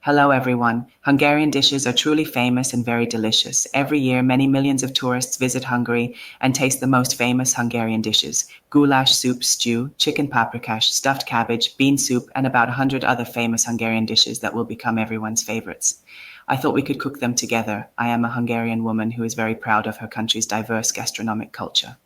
Hello, everyone. Hungarian dishes are truly famous and very delicious. Every year, many millions of tourists visit Hungary and taste the most famous Hungarian dishes: goulash soup, stew, chicken paprikash, stuffed cabbage, bean soup, and about 100 other famous Hungarian dishes that will become everyone's favorites. I thought we could cook them together. I am a Hungarian woman who is very proud of her country's diverse gastronomic culture.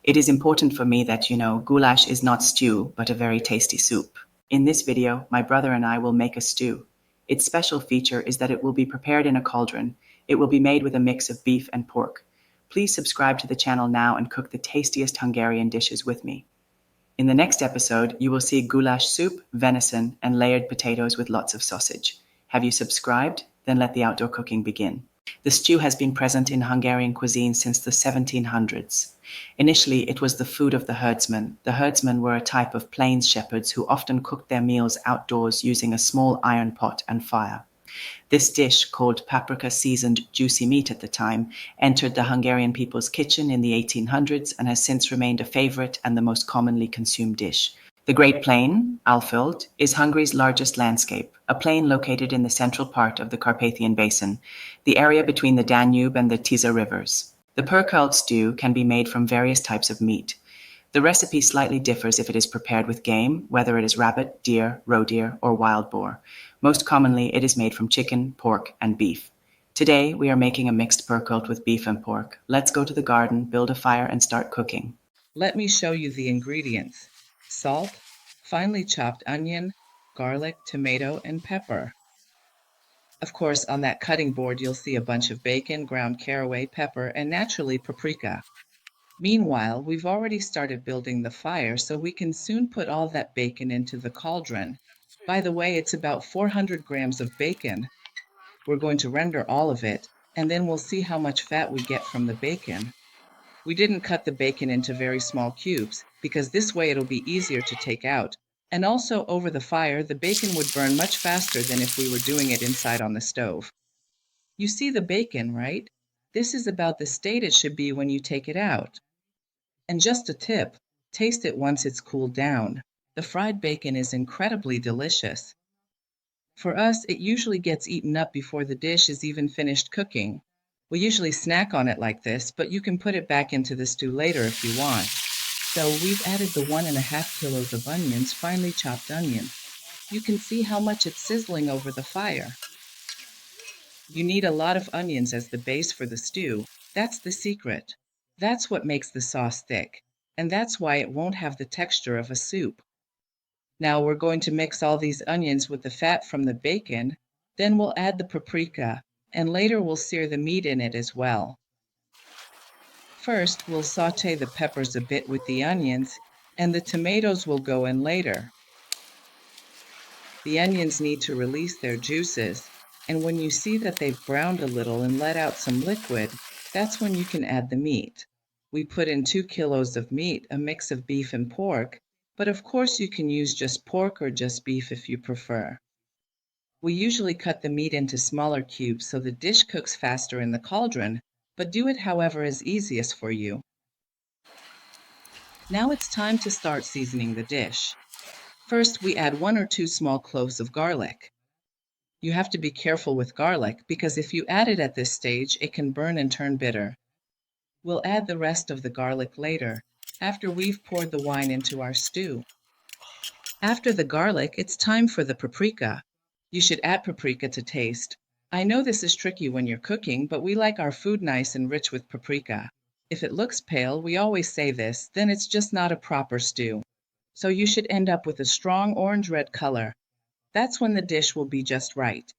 It is important for me that you know goulash is not stew, but a very tasty soup. In this video, my brother and I will make a stew. Its special feature is that it will be prepared in a cauldron. It will be made with a mix of beef and pork. Please subscribe to the channel now and cook the tastiest Hungarian dishes with me. In the next episode, you will see goulash soup, venison, and layered potatoes with lots of sausage. Have you subscribed? Then let the outdoor cooking begin. The stew has been present in Hungarian cuisine since the 1700s. Initially, it was the food of the herdsmen. The herdsmen were a type of plains shepherds who often cooked their meals outdoors using a small iron pot and fire. This dish, called paprika seasoned juicy meat at the time, entered the Hungarian people's kitchen in the 1800s and has since remained a favorite and the most commonly consumed dish. The Great Plain, Alföld, is Hungary's largest landscape, a plain located in the central part of the Carpathian Basin, the area between the Danube and the Tisza rivers. The purkalt stew can be made from various types of meat. The recipe slightly differs if it is prepared with game, whether it is rabbit, deer, roe deer, or wild boar. Most commonly, it is made from chicken, pork, and beef. Today, we are making a mixed purkalt with beef and pork. Let's go to the garden, build a fire, and start cooking. Let me show you the ingredients: salt, finely chopped onion, garlic, tomato, and pepper. Of course, on that cutting board, you'll see a bunch of bacon, ground caraway, pepper, and naturally paprika. Meanwhile, we've already started building the fire, so we can soon put all that bacon into the cauldron. By the way, it's about 400 grams of bacon. We're going to render all of it, and then we'll see how much fat we get from the bacon. We didn't cut the bacon into very small cubes because this way it'll be easier to take out. And also over the fire, the bacon would burn much faster than if we were doing it inside on the stove. You see the bacon, right? This is about the state it should be when you take it out. And just a tip, taste it once it's cooled down. The fried bacon is incredibly delicious. For us, it usually gets eaten up before the dish is even finished cooking. We usually snack on it like this, but you can put it back into the stew later if you want. So we've added the 1.5 kilos of onions, finely chopped onions. You can see how much it's sizzling over the fire. You need a lot of onions as the base for the stew. That's the secret. That's what makes the sauce thick, and that's why it won't have the texture of a soup. Now we're going to mix all these onions with the fat from the bacon, then we'll add the paprika, and later we'll sear the meat in it as well. First, we'll saute the peppers a bit with the onions, and the tomatoes will go in later. The onions need to release their juices, and when you see that they've browned a little and let out some liquid, that's when you can add the meat. We put in 2 kilos of meat, a mix of beef and pork, but of course you can use just pork or just beef if you prefer. We usually cut the meat into smaller cubes so the dish cooks faster in the cauldron, but do it however is easiest for you. Now it's time to start seasoning the dish. First, we add 1 or 2 small cloves of garlic. You have to be careful with garlic because if you add it at this stage, it can burn and turn bitter. We'll add the rest of the garlic later, after we've poured the wine into our stew. After the garlic, it's time for the paprika. You should add paprika to taste. I know this is tricky when you're cooking, but we like our food nice and rich with paprika. If it looks pale, we always say this, then it's just not a proper stew. So you should end up with a strong orange-red color. That's when the dish will be just right.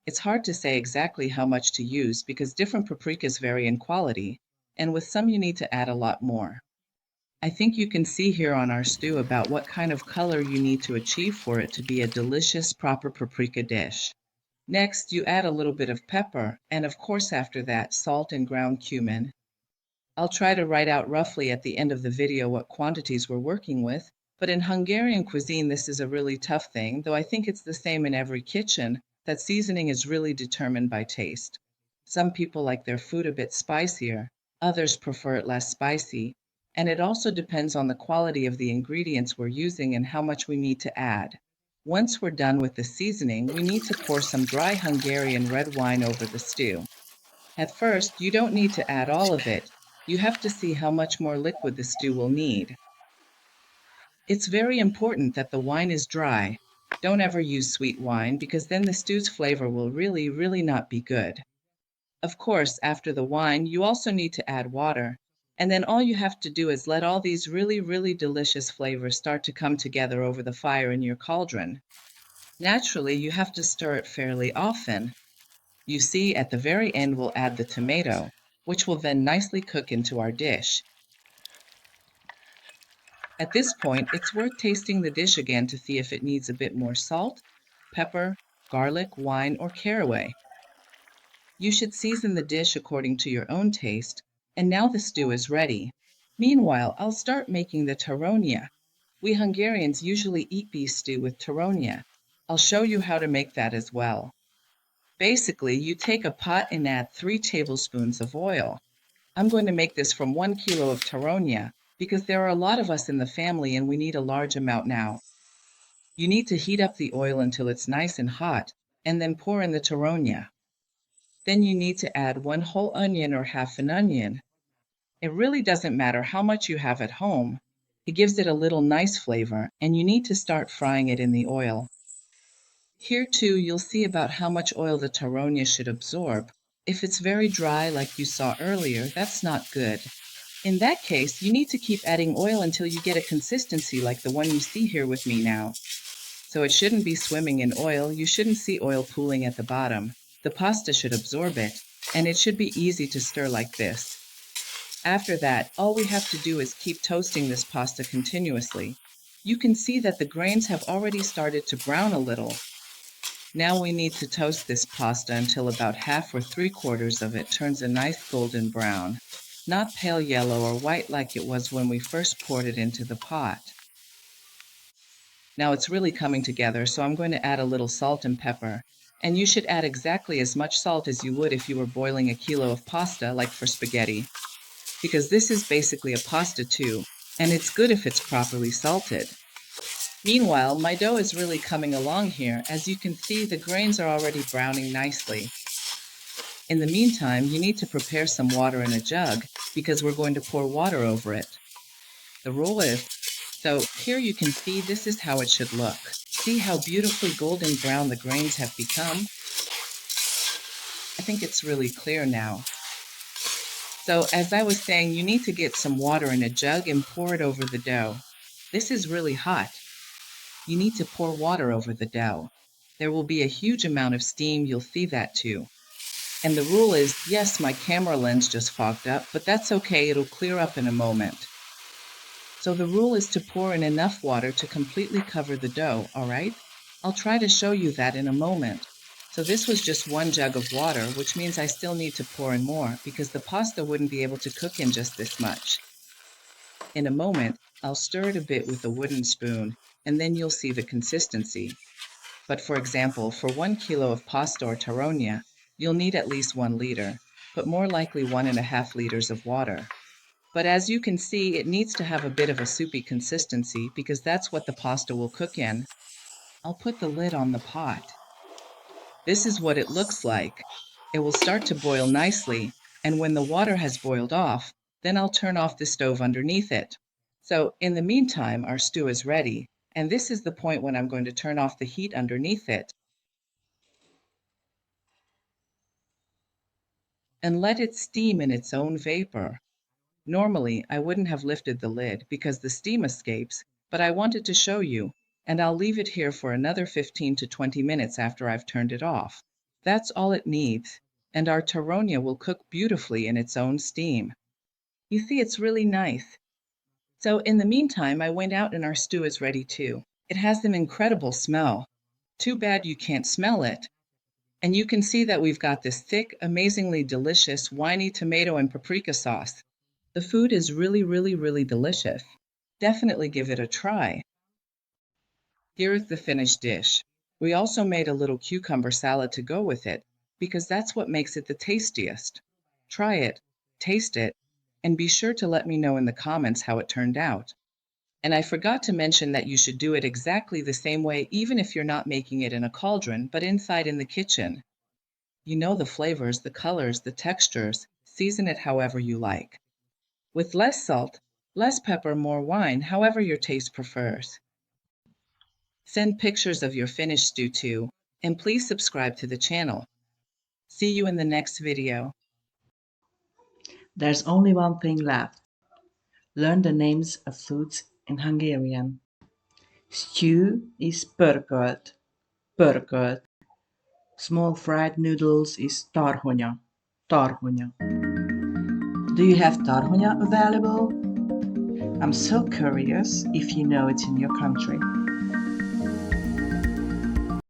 It's hard to say exactly how much to use because different paprikas vary in quality, and with some you need to add a lot more. I think you can see here on our stew about what kind of color you need to achieve for it to be a delicious, proper paprika dish. Next, you add a little bit of pepper, and of course after that, salt and ground cumin. I'll try to write out roughly at the end of the video what quantities we're working with, but in Hungarian cuisine this is a really tough thing, though I think it's the same in every kitchen, that seasoning is really determined by taste. Some people like their food a bit spicier, others prefer it less spicy, and it also depends on the quality of the ingredients we're using and how much we need to add. Once we're done with the seasoning, we need to pour some dry Hungarian red wine over the stew. At first, you don't need to add all of it. You have to see how much more liquid the stew will need. It's very important that the wine is dry. Don't ever use sweet wine because then the stew's flavor will really not be good. Of course, after the wine, you also need to add water. And then all you have to do is let all these really delicious flavors start to come together over the fire in your cauldron. Naturally, you have to stir it fairly often. You see, at the very end, we'll add the tomato, which will then nicely cook into our dish. At this point, it's worth tasting the dish again to see if it needs a bit more salt, pepper, garlic, wine, or caraway. You should season the dish according to your own taste, and now the stew is ready. Meanwhile, I'll start making the taronia. We Hungarians usually eat beef stew with taronia. I'll show you how to make that as well. Basically, you take a pot and add 3 tablespoons of oil. I'm going to make this from 1 kilo of taronia because there are a lot of us in the family and we need a large amount now. You need to heat up the oil until it's nice and hot, and then pour in the taronia. Then you need to add 1 whole onion or half an onion. It really doesn't matter how much you have at home. It gives it a little nice flavor, and you need to start frying it in the oil. Here too, you'll see about how much oil the taronia should absorb. If it's very dry like you saw earlier, that's not good. In that case, you need to keep adding oil until you get a consistency like the one you see here with me now. So it shouldn't be swimming in oil, you shouldn't see oil pooling at the bottom. The pasta should absorb it, and it should be easy to stir like this. After that, all we have to do is keep toasting this pasta continuously. You can see that the grains have already started to brown a little. Now we need to toast this pasta until about half or 3/4 of it turns a nice golden brown, not pale yellow or white like it was when we first poured it into the pot. Now it's really coming together, so I'm going to add a little salt and pepper. And you should add exactly as much salt as you would if you were boiling a kilo of pasta, like for spaghetti, because this is basically a pasta too, and it's good if it's properly salted. Meanwhile, my dough is really coming along here. As you can see, the grains are already browning nicely. In the meantime, you need to prepare some water in a jug because we're going to pour water over it. The rule is, so here you can see this is how it should look. See how beautifully golden brown the grains have become? I think it's really clear now. So as I was saying, you need to get some water in a jug and pour it over the dough. This is really hot. You need to pour water over the dough. There will be a huge amount of steam, you'll see that too. And the rule is, yes, my camera lens just fogged up, but that's okay, it'll clear up in a moment. So the rule is to pour in enough water to completely cover the dough, all right? I'll try to show you that in a moment. So this was just 1 jug of water, which means I still need to pour in more because the pasta wouldn't be able to cook in just this much. In a moment, I'll stir it a bit with a wooden spoon, and then you'll see the consistency. But for example, for 1 kilo of pasta or taronia, you'll need at least 1 liter, but more likely 1.5 liters of water. But as you can see, it needs to have a bit of a soupy consistency because that's what the pasta will cook in. I'll put the lid on the pot. This is what it looks like. It will start to boil nicely, and when the water has boiled off, then I'll turn off the stove underneath it. So in the meantime, our stew is ready, and this is the point when I'm going to turn off the heat underneath it and let it steam in its own vapor. Normally, I wouldn't have lifted the lid because the steam escapes, but I wanted to show you, and I'll leave it here for another 15 to 20 minutes after I've turned it off. That's all it needs, and our taronia will cook beautifully in its own steam. You see, it's really nice. So in the meantime, I went out and our stew is ready too. It has an incredible smell. Too bad you can't smell it. And you can see that we've got this thick, amazingly delicious, winey tomato and paprika sauce. The food is really delicious. Definitely give it a try. Here is the finished dish. We also made a little cucumber salad to go with it, because that's what makes it the tastiest. Try it, taste it, and be sure to let me know in the comments how it turned out. And I forgot to mention that you should do it exactly the same way, even if you're not making it in a cauldron, but inside in the kitchen. You know the flavors, the colors, the textures. Season it however you like. With less salt, less pepper, more wine, however your taste prefers. Send pictures of your finished stew too, and please subscribe to the channel. See you in the next video. There's only one thing left. Learn the names of foods in Hungarian. Stew is pörkölt, pörkölt. Small fried noodles is tarhonya, tarhonya. Do you have tarhonya available? I'm so curious if you know it in your country.